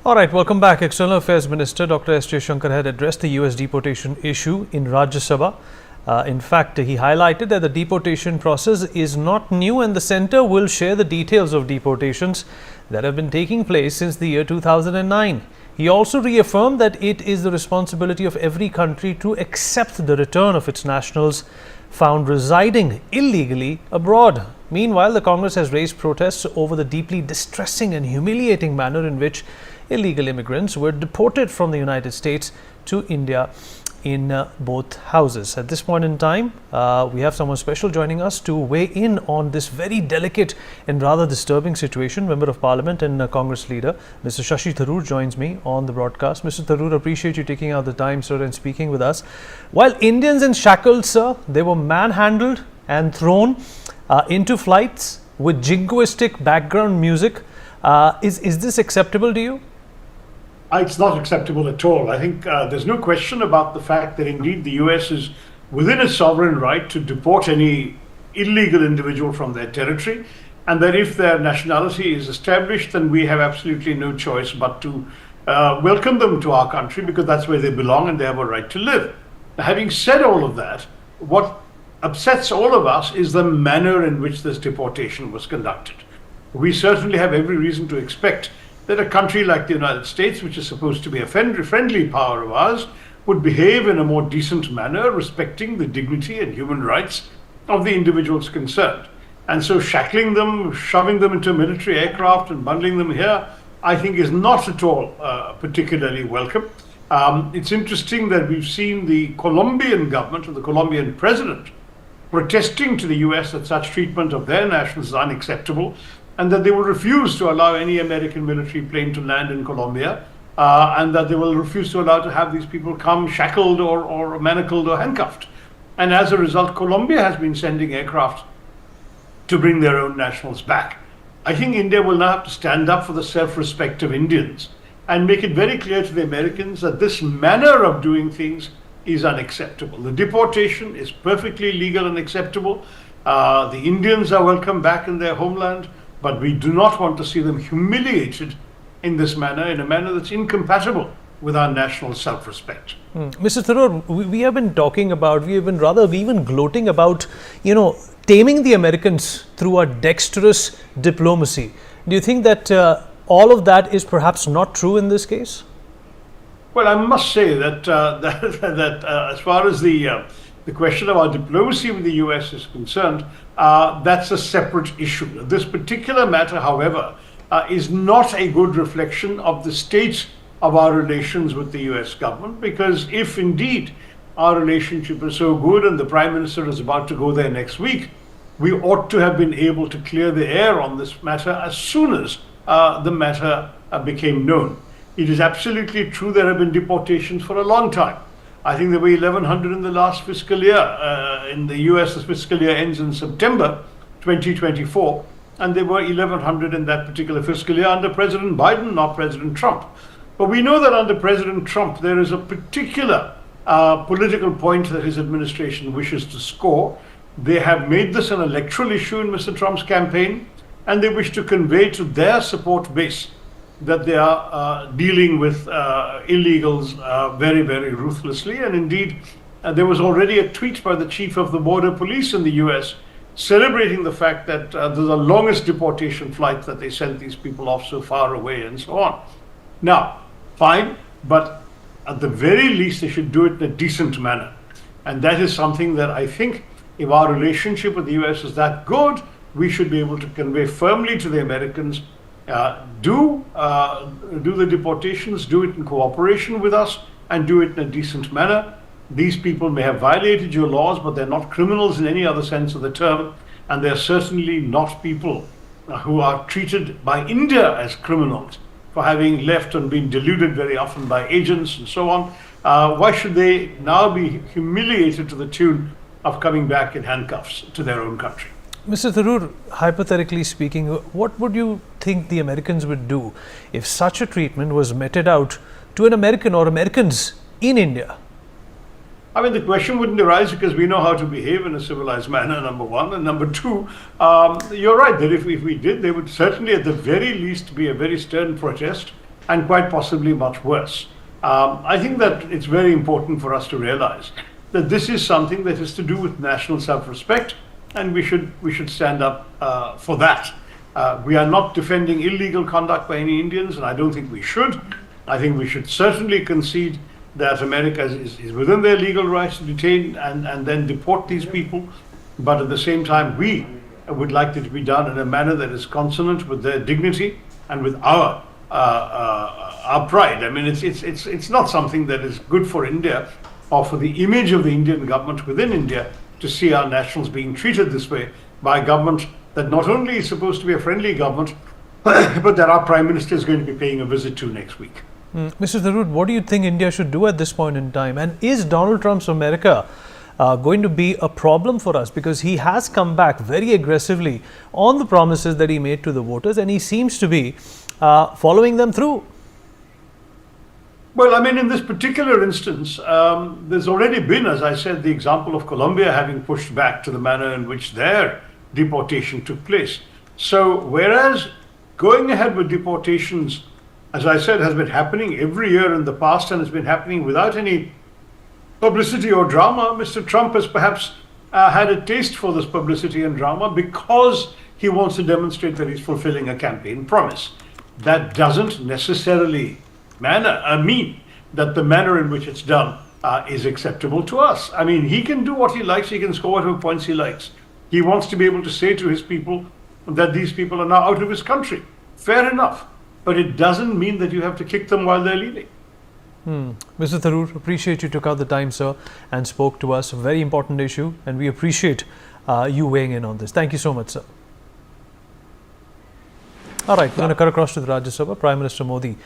All right, welcome back. External Affairs Minister Dr. S. Jaishankar had addressed the US deportation issue in Rajya Sabha. In fact, he highlighted that the deportation process is not new and the centre will share the details of deportations that have been taking place since the year 2009. He also reaffirmed that it is the responsibility of every country to accept the return of its nationals found residing illegally abroad. Meanwhile, the Congress has raised protests over the deeply distressing and humiliating manner in which illegal immigrants were deported from the United States to India in both houses. At this point in time, we have someone special joining us to weigh in on this very delicate and rather disturbing situation. Member of Parliament and Congress leader, Mr. Shashi Tharoor, joins me on the broadcast. Mr. Tharoor, appreciate you taking out the time, sir, and speaking with us. While Indians in shackles, sir, they were manhandled and thrown into flights with jingoistic background music. Is this acceptable to you? It's not acceptable at all. I think there's no question about the fact that indeed the US is within its sovereign right to deport any illegal individual from their territory, and that if their nationality is established, then we have absolutely no choice but to welcome them to our country, because that's where they belong and they have a right to live. Now, having said all of that, what upsets all of us is the manner in which this deportation was conducted. We certainly have every reason to expect that a country like the United States, which is supposed to be a friendly power of ours, would behave in a more decent manner, respecting the dignity and human rights of the individuals concerned. And so shackling them, shoving them into military aircraft and bundling them here, I think is not at all particularly welcome. It's interesting that we've seen the Colombian government or the Colombian president protesting to the US that such treatment of their nationals is unacceptable, and that they will refuse to allow any American military plane to land in Colombia, and that they will refuse to allow to have these people come shackled or manacled or handcuffed. And as a result, Colombia has been sending aircraft to bring their own nationals back. I think India will now have to stand up for the self-respect of Indians and make it very clear to the Americans that this manner of doing things is unacceptable. The deportation is perfectly legal and acceptable. The Indians are welcome back in their homeland, but we do not want to see them humiliated in this manner, in a manner that's incompatible with our national self-respect. Mr. Tharoor, we have been talking about, we have been rather even gloating about, taming the Americans through a dexterous diplomacy. Do you think that all of that is perhaps not true in this case? Well, I must say that as far as the question of our diplomacy with the US is concerned, that's a separate issue. This particular matter, however, is not a good reflection of the state of our relations with the US government, because if indeed our relationship is so good and the Prime Minister is about to go there next week, we ought to have been able to clear the air on this matter as soon as the matter became known. It is absolutely true there have been deportations for a long time. I think there were 1,100 in the last fiscal year. In the US, the fiscal year ends in September 2024, and there were 1,100 in that particular fiscal year under President Biden, not President Trump. But we know that under President Trump, there is a particular political point that his administration wishes to score. They have made this an electoral issue in Mr. Trump's campaign, and they wish to convey to their support base that they are dealing with illegals very, very ruthlessly. And indeed, there was already a tweet by the chief of the border police in the US celebrating the fact that there's the longest deportation flight that they sent these people off so far away and so on. Now, fine, but at the very least, they should do it in a decent manner. And that is something that I think, if our relationship with the US is that good, we should be able to convey firmly to the Americans. Do the deportations, do it in cooperation with us, and do it in a decent manner. These people may have violated your laws, but they're not criminals in any other sense of the term, and they're certainly not people who are treated by India as criminals for having left and been deluded very often by agents and so on. Why should they now be humiliated to the tune of coming back in handcuffs to their own country? Mr. Tharoor, hypothetically speaking, what would you think the Americans would do if such a treatment was meted out to an American or Americans in India? I mean, the question wouldn't arise because we know how to behave in a civilized manner, number one. And number two, you're right that if we did, there would certainly at the very least be a very stern protest. and quite possibly much worse. I think that it's very important for us to realize that this is something that is to do with national self-respect, and we should stand up for that. We are not defending illegal conduct by any Indians, and I don't think we should. I think we should certainly concede that America is within their legal rights to detain and then deport these people. But at the same time, we would like it to be done in a manner that is consonant with their dignity and with our pride. I mean, it's not something that is good for India or for the image of the Indian government within India to see our nationals being treated this way by a government that not only is supposed to be a friendly government, but that our Prime Minister is going to be paying a visit to next week. Mr. Tharoor, what do you think India should do at this point in time? And is Donald Trump's America going to be a problem for us? Because he has come back very aggressively on the promises that he made to the voters, and he seems to be following them through. Well, I mean, in this particular instance, there's already been, as I said, the example of Colombia having pushed back to the manner in which their deportation took place. So, whereas going ahead with deportations, as I said, has been happening every year in the past and has been happening without any publicity or drama, Mr. Trump has perhaps had a taste for this publicity and drama because he wants to demonstrate that he's fulfilling a campaign promise. That doesn't necessarily mean that the manner in which it's done is acceptable to us. I mean, he can do what he likes, he can score whatever points he likes. He wants to be able to say to his people that these people are now out of his country. Fair enough. But it doesn't mean that you have to kick them while they're leaving. Mr. Tharoor, appreciate you took out the time, sir, and spoke to us. A very important issue, and we appreciate you weighing in on this. Thank you so much, sir. All right, we're going to cut across to the Rajya Sabha. Prime Minister Modi is